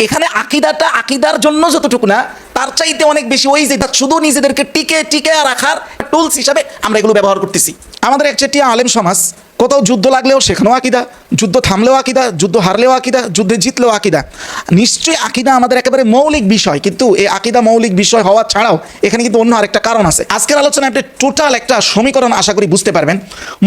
এখানে আকিদাটা আকিদার জন্য যতটুকু না, তার চাইতে অনেক বেশি ওই যে শুধু নিজেদেরকে টিকে টিকে রাখার টুলস হিসাবে আমরা এগুলো ব্যবহার করতেছি। আমাদের একচেটিয়া আলেম সমাজ, কোথাও যুদ্ধ লাগলেও সেখানেও আকিদা, যুদ্ধ থামলেও আকিদা, যুদ্ধ হারলেও আকিদা, যুদ্ধে জিতলেও আকিদা। নিশ্চয়ই আকিদা আমাদের একেবারে মৌলিক বিষয়, কিন্তু এই আকিদা মৌলিক বিষয় হওয়া ছাড়াও এখানে কিন্তু অন্য আরেকটা কারণ আছে। আজকের আলোচনায় আপনি টোটাল একটা সমীকরণ আশা করি বুঝতে পারবেন।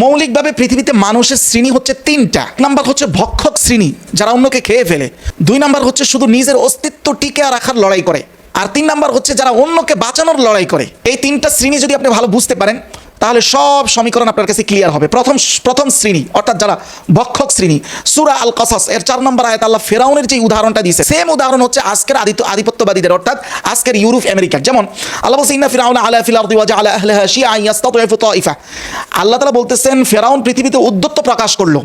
মৌলিকভাবে পৃথিবীতে মানুষের শ্রেণী হচ্ছে তিনটা। নাম্বার হচ্ছে ভক্ষক শ্রেণী, যারা অন্যকে খেয়ে ফেলে। 2 নাম্বার হচ্ছে শুধু নিজের অস্তিত্ব টিকে রাখার লড়াই করে। আর 3 নাম্বার হচ্ছে যারা অন্যকে বাঁচানোর লড়াই করে। এই 3টা শ্রেণী যদি আপনি ভালো বুঝতে পারেন, তাহলে সব সমীকরণ আপনার কাছে ক্লিয়ার হবে। প্রথম শ্রেণী অর্থাৎ যারা ভক্ষক শ্রেণী, সূরা আল কাসাস এর 4 নম্বর আয়াত আল্লাহ ফেরাউনের যে উদাহরণটা দিয়েছে, সেম উদাহরণ হচ্ছে আজকের আধিপত্যবাদীদের, অর্থাৎ আজকের ইউরোপ আমেরিকার। যেমন আল্লাহ বলছেন ইন্না ফিরাউনা আলা ফিল আরদি ওয়া জাআলা আহলাহা শিয়াআন ইয়াস্তাদঈফু তাঈফা। আল্লাহ তাআলা বলতেছেন ফেরাউন পৃথিবীতে উদ্ধত্ত প্রকাশ করলো।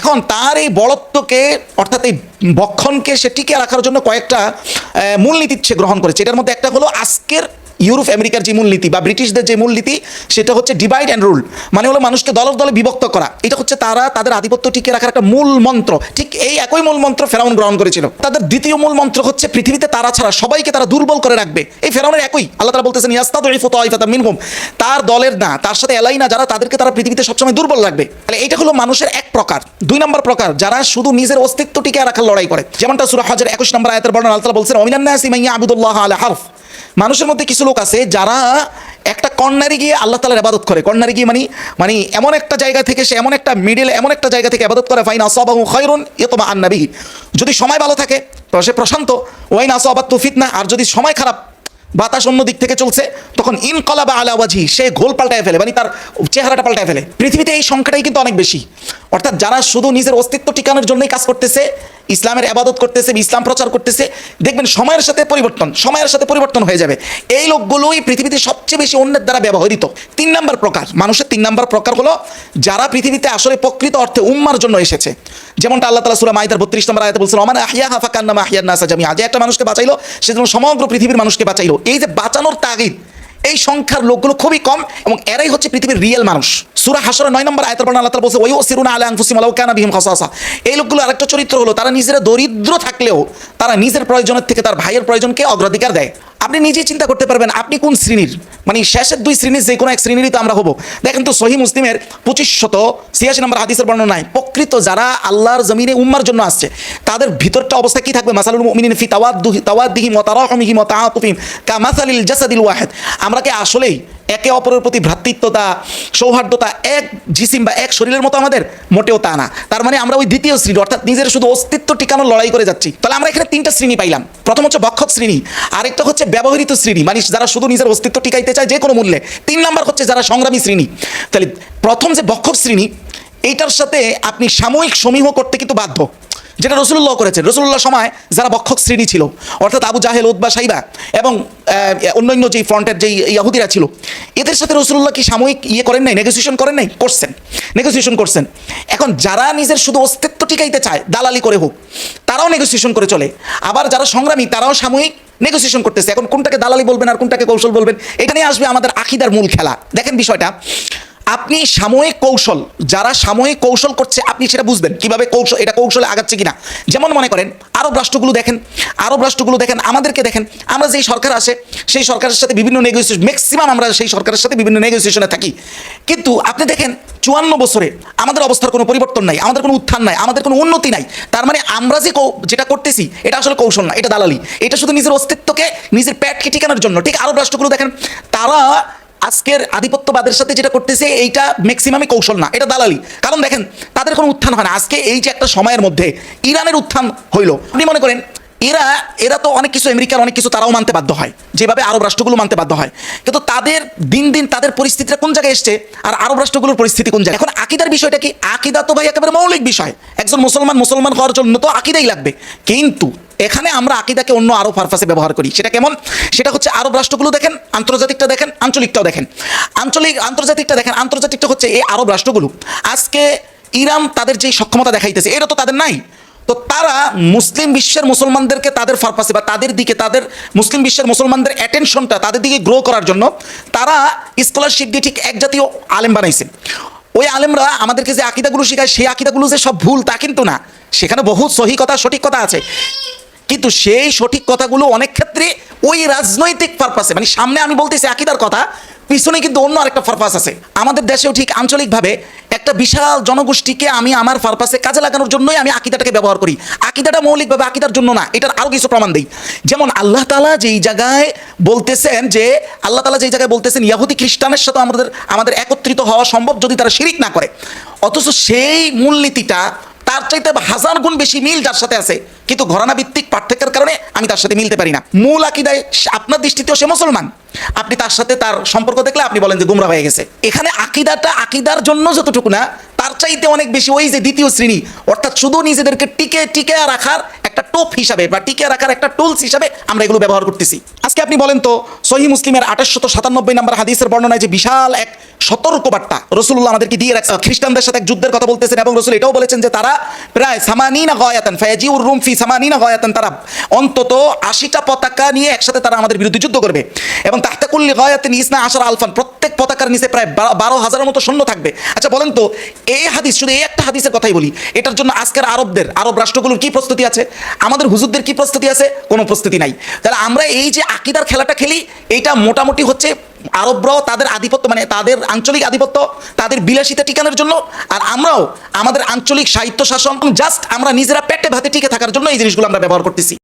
এখন তার এই বড়ত্বকে অর্থাৎ এই বক্ষণকে সে টিকে রাখার জন্য কয়েকটা মূলনীতি সে গ্রহণ করেছে। এটার মধ্যে একটা হলো আজকের ইউরোপ আমেরিকার যে মূলনীতি বা ব্রিটিশদের যে মূলনীতি, সেটা হচ্ছে ডিভাইড অ্যান্ড রুল, মানে হলো মানুষকে দলে দলে বিভক্ত করা। এটা হচ্ছে তারা তাদের আধিপত্য টিকে রাখার একটা মূল মন্ত্র। ঠিক এই একই মূল মন্ত্র ফেরাউন গ্রহণ করেছিল। তাদের দ্বিতীয় মূল মন্ত্র হচ্ছে পৃথিবীতে তারা ছাড়া সবাইকে তারা দুর্বল করে রাখবে। এই ফেরাউনের একই আল্লাহ তাআলা বলতেছেন ইয়াস্তাদঈফু তাঈফাতাম মিনহুম, তার দলের না, তার সাথে এলাই না যারা, তাদেরকে তারা পৃথিবীতে সবসময় দুর্বল রাখবে। তাহলে এটা হলো মানুষের এক প্রকার। 2 নম্বর প্রকার যারা শুধু নিজের অস্তিত্ব টিকে রাখার লড়াই করে, যেমনটা সূরা হজের 21 নম্বর আয়াতের বর্ণনা আল্লাহ তাআলা বলছেন ওয়ামিনান নাসি মান ইয়াবুদুল্লাহ আলা হারফ। মানুষের মধ্যে কিছু লোক আছে যারা একটা কর্নারে গিয়ে আল্লাহ তাআলার ইবাদত করে। কর্নারে গিয়ে মানে এমন একটা জায়গা থেকে, সে এমন একটা মিডল, এমন একটা জায়গা থেকে ইবাদত করে, ফাইন আসাবাহু খায়রুন ইয়াতমাআন্না বিহি, যদি সময় ভালো থাকে তো সে প্রশান্ত, ওয়াইন আসাবাতু ফিতনা, আর যদি সময় খারাপ, বাতাস অন্য দিক থেকে চলছে, তখন ইনকালাবা আলা ওয়াজহি, সে ঘোল পাল্টায় ফেলে, মানে তার চেহারাটা পাল্টায় ফেলে। পৃথিবীতে এই সংখ্যাটাই কিন্তু অনেক বেশি। অর্থাৎ যারা শুধু নিজের অস্তিত্ব টিকানোর জন্যই কাজ করতেছে, ইসলামের ইবাদত করতেছে, ইসলাম প্রচার করতেছে, দেখবেন সময়ের সাথে পরিবর্তন হয়ে যাবে। এই লোকগুলোই পৃথিবীতে সবচেয়ে বেশি অন্যের দ্বারা ব্যবহৃত। 3 নম্বর প্রকার, মানুষের 3 নম্বর প্রকার হলো যারা পৃথিবীতে আসলে প্রকৃত অর্থে উম্মার জন্য এসেছে। যেমনটা আল্লাহ তাআলা সূরা মাইদার 32 নম্বর আয়াতে বলছেন ওমান আহইয়াহা ফাকান্নামা আহইয়ান নাসা জামিআ, যে একটা মানুষকে বাঁচাইলো সেজন্য সমগ্র পৃথিবীর মানুষকে বাঁচাইলো। এই যে বাঁচানোর তাগিদ, এই সংখ্যার লোকগুলো খুবই কম, এবং এরাই হচ্ছে পৃথিবীর রিয়েল মানুষ। সূরা হাশরের 9 নম্বর আয়াতের বর্ণনা আল্লাহ তাআলা বলছে ওয়ায়ুসিরুনা আলা আনফুসিহিম ওয়ালাউ কানা বিহিম খাসাসা। এই লোকগুলো আরেকটা চরিত্র হলো তারা নিজেরা দরিদ্র থাকলেও তারা নিজের প্রয়োজনের থেকে তার ভাইয়ের প্রয়োজনকে অগ্রাধিকার দেয়। আপনি নিজেই চিন্তা করতে পারবেন আপনি কোন শ্রেণীর, মানে শেষের 2 শ্রেণীর যে কোনো এক শ্রেণীরই তো আমরা হবো। দেখেন তো সহিহ মুসলিমের 2586 নম্বর হাদিসের বর্ণনায় প্রকৃত যারা আল্লাহর জমিনে উম্মার জন্য আসছে, তাদের ভিতরটা অবস্থা কি থাকবে? মাসালুল মুমিনিনা ফি তাওয়াদ্দিহিম ওয়া তারাহুমিহিম ওয়া তাআতুফিহিম কামাসালিল জাসাদিল ওয়াহিদ। আমরা কি আসলেই একে অপরের প্রতি ভ্রাতৃত্বতা, সৌহার্দ্যতা, এক জিসিম বা এক শরীরের মতো আমাদের? মোটেও তা না। তার মানে আমরা ওই দ্বিতীয় শ্রেণী, অর্থাৎ নিজের শুধু অস্তিত্ব টিকানোর লড়াই করে যাচ্ছি। তাহলে আমরা এখানে 3টা শ্রেণী পাইলাম। প্রথম হচ্ছে ভক্ষক শ্রেণী, আরেকটা হচ্ছে ব্যবহৃত শ্রেণী, মানে যারা শুধু নিজের অস্তিত্ব টিকাইতে চায় যে কোনো মূল্যে। 3 নম্বর হচ্ছে যারা সংগ্রামী শ্রেণী। তাহলে প্রথম যে ভক্ষক শ্রেণী, এইটার সাথে আপনি সাময়িক সমীহ করতে কিন্তু বাধ্য, যেটা রাসূলুল্লাহ করেছেন। রাসূলুল্লাহর সময় যারা ভক্ষক শ্রেণী ছিল, অর্থাৎ আবু জাহেল, উতবা, সাইবা এবং অন্যান্য যেই ফ্রন্টের যেই ইহুদিরা ছিল, এদের সাথে রাসূলুল্লাহ কি সাময়িক করেন নাই, নেগোসিয়েশন করেন নাই? নেগোসিয়েশন করছেন। এখন যারা নিজের শুধু অস্তিত্ব টিকাইতে চায়, দালালি করে হোক, তারাও নেগোসিয়েশন করে চলে। আবার যারা সংগ্রামী, তারাও সাময়িক নেগোসিয়েশন করতেছে। এখন কোনটাকে দালালি বলবেন আর কোনটাকে কৌশল বলবেন, এখানে আসবে আমাদের আকীদার মূল খেলা। দেখেন বিষয়টা, আপনি সাময়িক কৌশল, যারা সাময়িক কৌশল করছে, আপনি সেটা বুঝবেন কিভাবে এটা কৌশলে আগাচ্ছে কিনা। যেমন মনে করেন আরব রাষ্ট্রগুলো দেখেন, আমাদেরকে দেখেন, আমরা যেই সরকার আসে সেই সরকারের সাথে বিভিন্ন নেগোসিয়েশন, ম্যাক্সিমাম আমরা সেই সরকারের সাথে বিভিন্ন নেগোসিয়েশনে থাকি। কিন্তু আপনি দেখেন 54 বছরে আমাদের অবস্থার কোনো পরিবর্তন নাই, আমাদের কোনো উত্থান নাই, আমাদের কোনো উন্নতি নাই। তার মানে আমরা যেটা করতেছি এটা আসলে কৌশল না, এটা দালালি, এটা শুধু নিজের অস্তিত্বকে, নিজের পেটকে ঠিকানোর জন্য। ঠিক আরব রাষ্ট্রগুলো দেখেন, তারা আজকের আধিপত্যবাদের সাথে যেটা করতেছে এইটা ম্যাক্সিমামই কৌশল না, এটা দালালি। কারণ দেখেন তাদের কোনো উত্থান হয় না। আজকে এই যে একটা সময়ের মধ্যে ইরানের উত্থান হইল, আপনি মনে করেন এরা তো অনেক কিছু, আমেরিকার অনেক কিছু তারাও মানতে বাধ্য হয়, যেভাবে আরব রাষ্ট্রগুলো মানতে বাধ্য হয়। কিন্তু তাদের দিন তাদের পরিস্থিতিটা কোন জায়গায় এসছে, আর আরব রাষ্ট্রগুলোর পরিস্থিতি কোন জায়গায়। এখন আকীদার বিষয়টা কি? আকীদা তো ভাই একেবারে মৌলিক বিষয়। একজন মুসলমান হওয়ার জন্য তো আকীদাই লাগবে। কিন্তু এখানে আমরা আকীদাকে অন্য আরো পারপাসে ব্যবহার করি। সেটা কেমন? সেটা হচ্ছে আরব রাষ্ট্রগুলো দেখেন, আন্তর্জাতিকটা দেখেন, আঞ্চলিকটাও দেখেন। আন্তর্জাতিকটা হচ্ছে এই আরব রাষ্ট্রগুলো। আজকে ইরান তাদের যে সক্ষমতা দেখাইতেছে, এটা তো তাদের নাই। তো তারা মুসলিম বিশ্বের মুসলমানদেরকে তাদের পারপাসে বা তাদের দিকে, তাদের মুসলিম বিশ্বের মুসলমানদের অ্যাটেনশনটা তাদের দিকে গ্রো করার জন্য তারা স্কলারশিপ দিয়ে ঠিক এক জাতীয় আলেম বানাইছে। ওই আলেমরা আমাদেরকে যে আকীদাগুলো শেখায়, সেই আকীদাগুলো যে সব ভুল তা কিন্তু না, সেখানে বহু সহি কথা, সঠিক কথা আছে। কিন্তু সেই সঠিক কথাগুলো অনেক ক্ষেত্রে ওই রাজনৈতিক পারপাসে, মানে সামনে আমি বলতেছি আকীদার কথা, পিছনে কিন্তু অন্য আরেকটা পারপাস আছে। আমাদের দেশেও ঠিক আঞ্চলিকভাবে একটা বিশাল জনগোষ্ঠীকে আমি আমার পারপাসে কাজে লাগানোর জন্যই আমি আকীদাটাকে ব্যবহার করি। আকীদাটা মৌলিকভাবে আকীদার জন্য না, এটার আরও কিছু প্রমাণ দিই। যেমন আল্লাহ তাআলা যেই জায়গায় বলতেছেন ইহুদি খ্রিস্টানের সাথে আমাদের একত্রিত হওয়া সম্ভব যদি তারা শিরিক না করে, অথচ সেই মূলনীতিটা তার চাইতে হাজার গুণ বেশি মিল যার সাথে আছে, কিন্তু ঘরানা ভিত্তিক পার্থক্যের কারণে আমি তার সাথে মিলতে পারি না। মূল আকীদায় আপনার দৃষ্টিতেও সে মুসলমান, আপনি তার সাথে তার সম্পর্ক দেখলে আপনি বলেন যে গুমরা হয়ে গেছে। এখানে আকীদাটা আকীদার জন্য যতটুকু না, তার চাইতে অনেক বেশি ওই যে দ্বিতীয় শ্রেণী, অর্থাৎ শুধু নিজেদেরকে টিকে রাখার একটা টোপ হিসাবে বা টিকে রাখার একটা টুলস হিসাবে আমরা এগুলো ব্যবহার করতেছি। আজকে আপনি বলেন তো, সহিহ মুসলিমের 2897 নম্বর হাদিসের বর্ণনায় যে বিশাল এক সতর্কবার্তা রাসূলুল্লাহ আমাদেরকে দিয়ে রাখছে, খ্রিস্টানদের সাথে এক যুদ্ধের কথা বলতেছেন এবং রাসূল এটাও বলেছেন যে তারা প্রায় সামানিনা গায়াতান ফায়াজিউর রুম ফি সামানিনা গায়াতান, তারা অন্তত 80টা পতাকা নিয়ে একসাথে তারা আমাদের বিরুদ্ধে যুদ্ধ করবে এবং তাহতা কুল্লি গায়াতিন ইসনা আশারা আলফান, প্রত্যেক পতাকার নিচে প্রায় 12,000-এর মতো সৈন্য থাকবে। আচ্ছা বলেন তো, এই হাদিস, শুধু এই একটা হাদিসের কথাই বলি, এটার জন্য আজকের আরব রাষ্ট্রগুলোর কি প্রস্তুতি আছে, আমাদের হুজুরদের কি প্রস্তুতি আছে? কোনো প্রস্তুতি নাই। তাহলে আমরা এই যে আকীদার খেলাটা খেলি, এইটা মোটামুটি হচ্ছে আরবরাও তাদের আধিপত্য, মানে তাদের আঞ্চলিক আধিপত্য, তাদের বিলাসিতা টিকানোর জন্য, আর আমরাও আমাদের আঞ্চলিক সাহিত্য শাসন, জাস্ট আমরা নিজেরা পেটে ভাতে টিকে থাকার জন্য এই জিনিসগুলো আমরা ব্যবহার করতেছি।